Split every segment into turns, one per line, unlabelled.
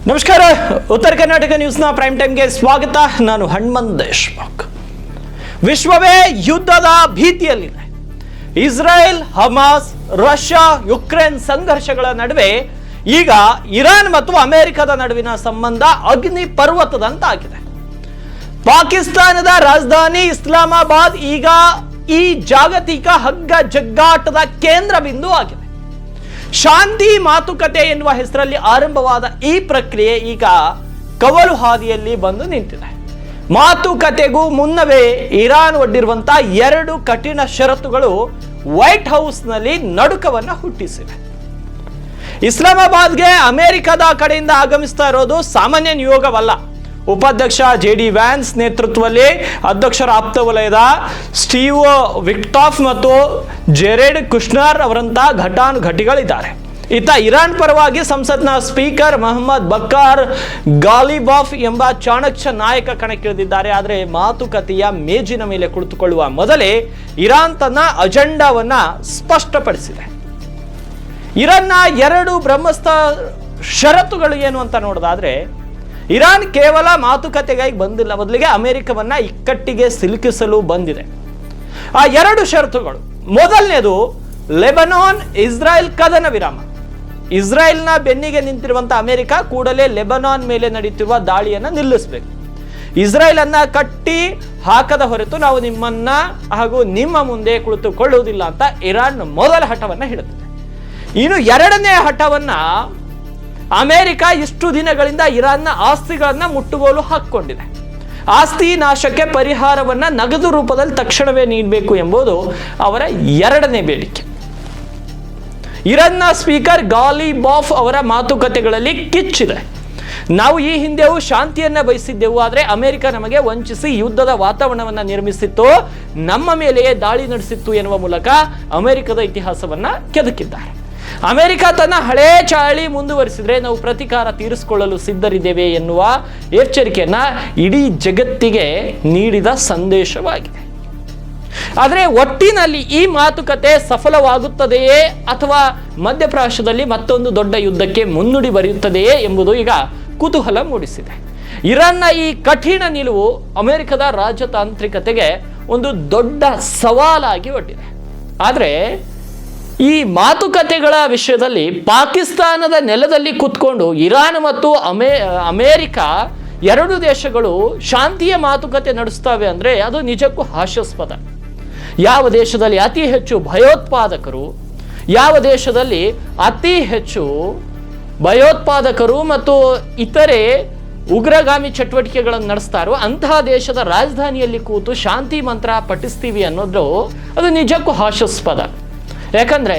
ನಮಸ್ಕಾರ. ಉತ್ತರ ಕರ್ನಾಟಕ ನ್ಯೂಸ್ನ ಪ್ರೈಮ್ ಟೈಮ್ಗೆ ಸ್ವಾಗತ. ನಾನು ಹನುಮಂತ್ ದೇಶ್ಮುಖ್. ವಿಶ್ವವೇ ಯುದ್ಧದ ಭೀತಿಯಲ್ಲಿದೆ. ಇಸ್ರೇಲ್, ಹಮಾಸ್, ರಷ್ಯಾ, ಯುಕ್ರೇನ್ ಸಂಘರ್ಷಗಳ ನಡುವೆ ಈಗ ಇರಾನ್ ಮತ್ತು ಅಮೆರಿಕದ ನಡುವಿನ ಸಂಬಂಧ ಅಗ್ನಿ ಪರ್ವತದಂತಾಗಿದೆ. ಪಾಕಿಸ್ತಾನದ ರಾಜಧಾನಿ ಇಸ್ಲಾಮಾಬಾದ್ ಈಗ ಈ ಜಾಗತಿಕ ಹಗ್ಗ ಜಗ್ಗಾಟದ ಕೇಂದ್ರ ಬಿಂದು ಆಗಿದೆ. ಶಾಂತಿ ಮಾತುಕತೆ ಎನ್ನುವ ಹೆಸರಲ್ಲಿ ಆರಂಭವಾದ ಈ ಪ್ರಕ್ರಿಯೆ ಈಗ ಕವಲು ಹಾದಿಯಲ್ಲಿ ಬಂದು ನಿಂತಿದೆ. ಮಾತುಕತೆಗೂ ಮುನ್ನವೇ ಇರಾನ್ ಒಡ್ಡಿರುವಂತಹ 2 ಕಠಿಣ ಷರತ್ತುಗಳು ವೈಟ್ ಹೌಸ್ನಲ್ಲಿ ನಡುಕವನ್ನು ಹುಟ್ಟಿಸಿವೆ. ಇಸ್ಲಾಮಾಬಾದ್ಗೆ ಅಮೆರಿಕದ ಕಡೆಯಿಂದ ಆಗಮಿಸ್ತಾ ಇರೋದು ಸಾಮಾನ್ಯ ನಿಯೋಗವಲ್ಲ. ಉಪಾಧ್ಯಕ್ಷ JD ವ್ಯಾನ್ಸ್ ನೇತೃತ್ವದಲ್ಲಿ ಅಧ್ಯಕ್ಷರ ಆಪ್ತ ವಲಯದ ಸ್ಟೀವ್ ವಿಟ್ಕಾಫ್ ಮತ್ತು ಜೆರೆಡ್ ಕುಶ್ನರ್ ಅವರಂತಹ ಘಟಾನುಘಟಿಗಳಿದ್ದಾರೆ. ಇತ್ತ ಇರಾನ್ ಪರವಾಗಿ ಸಂಸತ್ನ ಸ್ಪೀಕರ್ ಮೊಹಮ್ಮದ್ ಬಕ್ಕಾರ್ ಗಾಲಿಬಾಫ್ ಎಂಬ ಚಾಣಕ್ಯ ನಾಯಕ ಕಣಕ್ಕಿಳಿದಿದ್ದಾರೆ. ಆದರೆ ಮಾತುಕತೆಯ ಮೇಜಿನ ಮೇಲೆ ಕುಳಿತುಕೊಳ್ಳುವ ಮೊದಲೇ ಇರಾನ್ ತನ್ನ ಅಜೆಂಡಾವನ್ನ ಸ್ಪಷ್ಟಪಡಿಸಿದೆ. ಇರಾನ್ನ 2 ಬ್ರಹ್ಮಾಸ್ತ್ರ ಷರತ್ತುಗಳು ಏನು ಅಂತ ನೋಡೋದಾದ್ರೆ, ಇರಾನ್ ಕೇವಲ ಮಾತುಕತೆಗಾಗಿ ಬಂದಿಲ್ಲ, ಬದಲಿಗೆ ಅಮೆರಿಕವನ್ನ ಇಕ್ಕಟ್ಟಿಗೆ ಸಿಲುಕಿಸಲು ಬಂದಿದೆ. ಆ 2 ಷರತ್ತುಗಳು, ಮೊದಲನೇದು ಲೆಬನಾನ್ ಇಸ್ರಾಯೇಲ್ ಕದನ ವಿರಾಮ. ಇಸ್ರಾಯೇಲ್ನ ಬೆನ್ನಿಗೆ ನಿಂತಿರುವಂತಹ ಅಮೆರಿಕ ಕೂಡಲೇ ಲೆಬನಾನ್ ಮೇಲೆ ನಡೆಯುತ್ತಿರುವ ದಾಳಿಯನ್ನ ನಿಲ್ಲಿಸಬೇಕು. ಇಸ್ರಾಯೇಲ್ ಅನ್ನ ಕಟ್ಟಿ ಹಾಕದ ಹೊರತು ನಾವು ನಿಮ್ಮನ್ನ ಹಾಗೂ ನಿಮ್ಮ ಮುಂದೆ ಕುಳಿತುಕೊಳ್ಳುವುದಿಲ್ಲ ಅಂತ ಇರಾನ್ ಮೊದಲ ಹಠವನ್ನ ಹಿಡಿದಿದೆ. ಇನ್ನು 2ನೇ ಹಠವನ್ನ ಅಮೆರಿಕ ಇಷ್ಟು ದಿನಗಳಿಂದ ಇರಾನ್ನ ಆಸ್ತಿಗಳನ್ನ ಮುಟ್ಟುಗೋಲು ಹಾಕಿಕೊಂಡಿದೆ. ಆಸ್ತಿ ನಾಶಕ್ಕೆ ಪರಿಹಾರವನ್ನ ನಗದು ರೂಪದಲ್ಲಿ ತಕ್ಷಣವೇ ನೀಡಬೇಕು ಎಂಬುದು ಅವರ 2ನೇ ಬೇಡಿಕೆ. ಇರಾನ್ನ ಸ್ಪೀಕರ್ ಗಾಲಿಬಾಫ್ ಅವರ ಮಾತುಕತೆಗಳಲ್ಲಿ ಕಿಚ್ಚಿದೆ. ನಾವು ಈ ಹಿಂದೆಯೂ ಶಾಂತಿಯನ್ನ ಬಯಸಿದ್ದೆವು, ಆದರೆ ಅಮೆರಿಕ ನಮಗೆ ವಂಚಿಸಿ ಯುದ್ಧದ ವಾತಾವರಣವನ್ನ ನಿರ್ಮಿಸಿತ್ತು, ನಮ್ಮ ಮೇಲೆಯೇ ದಾಳಿ ನಡೆಸಿತ್ತು ಎನ್ನುವ ಮೂಲಕ ಅಮೆರಿಕದ ಇತಿಹಾಸವನ್ನ ಕೆದಕಿದ್ದಾರೆ. ಅಮೆರಿಕ ತನ್ನ ಹಳೇ ಚಾಳಿ ಮುಂದುವರಿಸಿದ್ರೆ ನಾವು ಪ್ರತೀಕಾರ ತೀರಿಸಿಕೊಳ್ಳಲು ಸಿದ್ಧರಿದ್ದೇವೆ ಎನ್ನುವ ಎಚ್ಚರಿಕೆಯನ್ನ ಇಡೀ ಜಗತ್ತಿಗೆ ನೀಡಿದ ಸಂದೇಶವಾಗಿದೆ. ಆದರೆ ಒಟ್ಟಿನಲ್ಲಿ ಈ ಮಾತುಕತೆ ಸಫಲವಾಗುತ್ತದೆಯೇ ಅಥವಾ ಮಧ್ಯಪ್ರಾಚ್ಯದಲ್ಲಿ ಮತ್ತೊಂದು ದೊಡ್ಡ ಯುದ್ಧಕ್ಕೆ ಮುನ್ನುಡಿ ಬರೆಯುತ್ತದೆಯೇ ಎಂಬುದು ಈಗ ಕುತೂಹಲ ಮೂಡಿಸಿದೆ. ಇರಾನ್ನ ಈ ಕಠಿಣ ನಿಲುವು ಅಮೆರಿಕದ ರಾಜತಾಂತ್ರಿಕತೆಗೆ ಒಂದು ದೊಡ್ಡ ಸವಾಲಾಗಿ ಒಡ್ಡಿದೆ. ಆದರೆ ಈ ಮಾತುಕತೆಗಳ ವಿಷಯದಲ್ಲಿ ಪಾಕಿಸ್ತಾನದ ನೆಲದಲ್ಲಿ ಕುತ್ಕೊಂಡು ಇರಾನ್ ಮತ್ತು ಅಮೆರಿಕ 2 ದೇಶಗಳು ಶಾಂತಿಯ ಮಾತುಕತೆ ನಡೆಸ್ತವೆ ಅಂದರೆ ಅದು ನಿಜಕ್ಕೂ ಹಾಸ್ಯಾಸ್ಪದ. ಯಾವ ದೇಶದಲ್ಲಿ ಅತಿ ಹೆಚ್ಚು ಭಯೋತ್ಪಾದಕರು, ಯಾವ ದೇಶದಲ್ಲಿ ಅತಿ ಹೆಚ್ಚು ಭಯೋತ್ಪಾದಕರು ಮತ್ತು ಇತರೆ ಉಗ್ರಗಾಮಿ ಚಟುವಟಿಕೆಗಳನ್ನು ನಡೆಸ್ತಾರೋ ಅಂತಹ ದೇಶದ ರಾಜಧಾನಿಯಲ್ಲಿ ಕೂತು ಶಾಂತಿ ಮಂತ್ರ ಪಠಿಸ್ತೀವಿ ಅನ್ನೋದು ಅದು ನಿಜಕ್ಕೂ ಹಾಸ್ಯಾಸ್ಪದ. ಯಾಕಂದ್ರೆ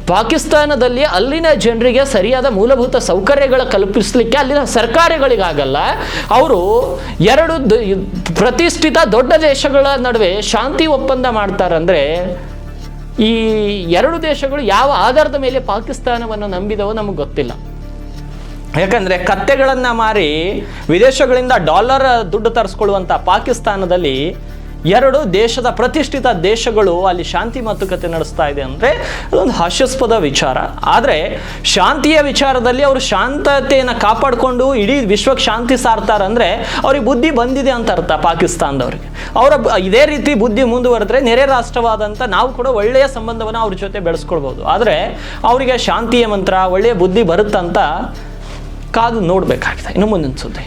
ಪಾಕಿಸ್ತಾನದಲ್ಲಿ ಅಲ್ಲಿನ ಜನರಿಗೆ ಸರಿಯಾದ ಮೂಲಭೂತ ಸೌಕರ್ಯಗಳ ಕಲ್ಪಿಸಲಿಕ್ಕೆ ಅಲ್ಲಿನ ಸರ್ಕಾರಗಳಿಗಾಗಲ್ಲ. ಅವರು 2 ಪ್ರತಿಷ್ಠಿತ ದೊಡ್ಡ ದೇಶಗಳ ನಡುವೆ ಶಾಂತಿ ಒಪ್ಪಂದ ಮಾಡ್ತಾರಂದ್ರೆ ಈ 2 ದೇಶಗಳು ಯಾವ ಆಧಾರದ ಮೇಲೆ ಪಾಕಿಸ್ತಾನವನ್ನು ನಂಬಿದವೋ ನಮಗೆ ಗೊತ್ತಿಲ್ಲ. ಯಾಕಂದ್ರೆ ಕತ್ತೆಗಳನ್ನ ಮಾರಿ ವಿದೇಶಗಳಿಂದ ಡಾಲರ್ ದುಡ್ಡು ತರಿಸ್ಕೊಳ್ಳುವಂತ ಪಾಕಿಸ್ತಾನದಲ್ಲಿ 2 ದೇಶದ ಪ್ರತಿಷ್ಠಿತ ದೇಶಗಳು ಅಲ್ಲಿ ಶಾಂತಿ ಮಾತುಕತೆ ನಡೆಸ್ತಾ ಇದೆ ಅಂದರೆ ಅದೊಂದು ಹಾಸ್ಯಾಸ್ಪದ ವಿಚಾರ. ಆದರೆ ಶಾಂತಿಯ ವಿಚಾರದಲ್ಲಿ ಅವರು ಶಾಂತತೆಯನ್ನು ಕಾಪಾಡಿಕೊಂಡು ಇಡೀ ವಿಶ್ವಕ್ಕೆ ಶಾಂತಿ ಸಾರ್ತಾರಂದ್ರೆ ಅವ್ರಿಗೆ ಬುದ್ಧಿ ಬಂದಿದೆ ಅಂತ ಅರ್ಥ. ಪಾಕಿಸ್ತಾನದವ್ರಿಗೆ ಅವರ ಇದೇ ರೀತಿ ಬುದ್ಧಿ ಮುಂದುವರೆದ್ರೆ ನೆರೆ ರಾಷ್ಟ್ರವಾದಂಥ ನಾವು ಕೂಡ ಒಳ್ಳೆಯ ಸಂಬಂಧವನ್ನು ಅವ್ರ ಜೊತೆ ಬೆಳೆಸ್ಕೊಳ್ಬೋದು. ಆದರೆ ಅವರಿಗೆ ಶಾಂತಿಯ ಮಂತ್ರ, ಒಳ್ಳೆಯ ಬುದ್ಧಿ ಬರುತ್ತಂತ ಕಾದು ನೋಡಬೇಕಾಗಿದೆ. ಇನ್ನು ಮುಂದಿನ ಸುದ್ದಿ.